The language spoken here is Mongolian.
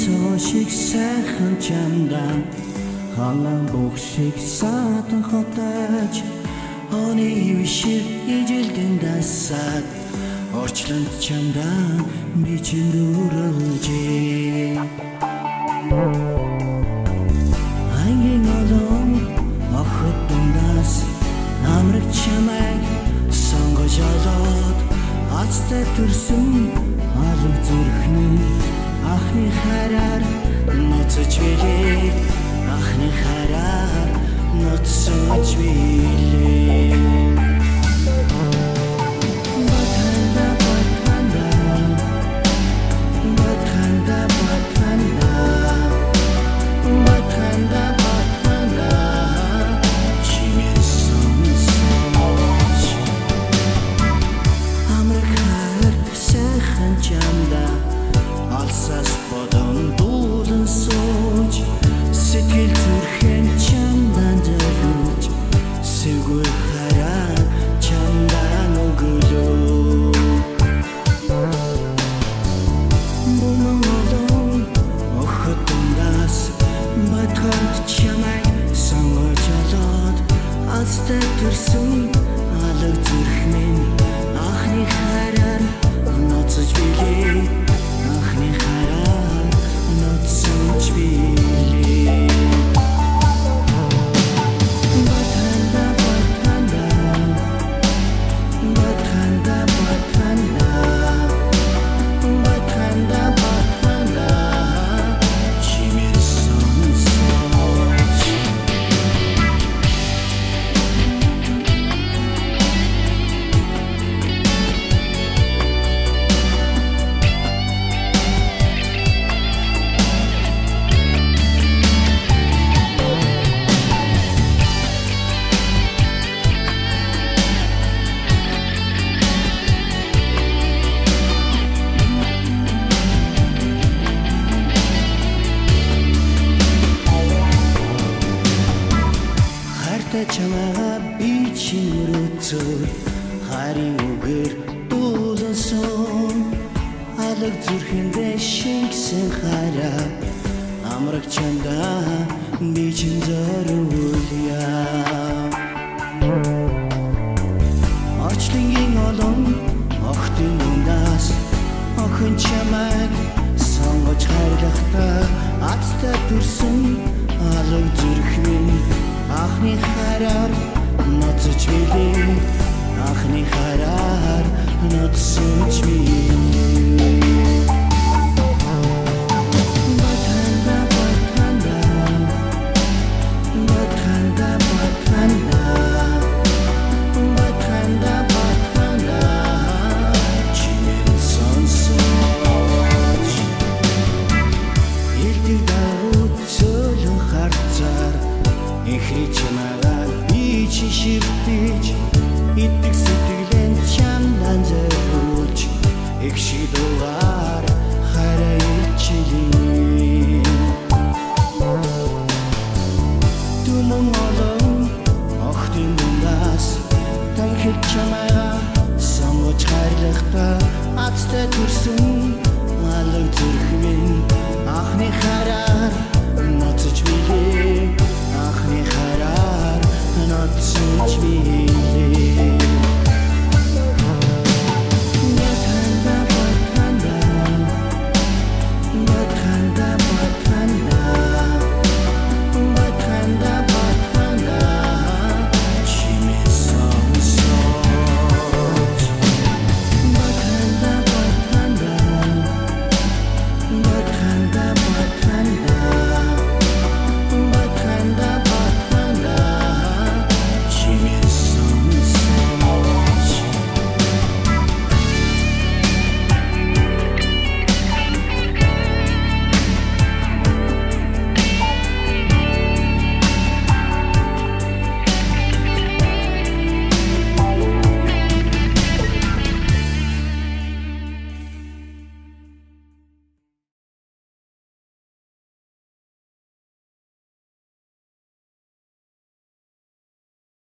цоо шиг сайхан чамдан халаан бүх шиг саатан хотож оны ившир ижилдэн дасаад орчлонд чамдан би чинь дөрөлжээ ангийн олон охот дундаас намраг чамайг сонгож олоод азтай төрсөн алга зүрхний ахны хараар ноцож билээ ахны хараар ноцож билээ алсаас бодон дуулан сууж сэтгэл зүрхэн чамдан дөрвж сэвгүй хараа чамдан өгөлөө бумалон охот дундаас батханд чамай сонгож олоод азтай төрсөн алга зүрхний ахны хараар ноцож билээ ахны хараар ноцож билээ батханда чимээр сонсож чамайга би чинрөцөр хари үгээр дуулсан алга зүрхэндээ шингсэн хараа амраг чанда би чин зориулъя орчлонгийн олон охтын дундаас охин чамайг сонгож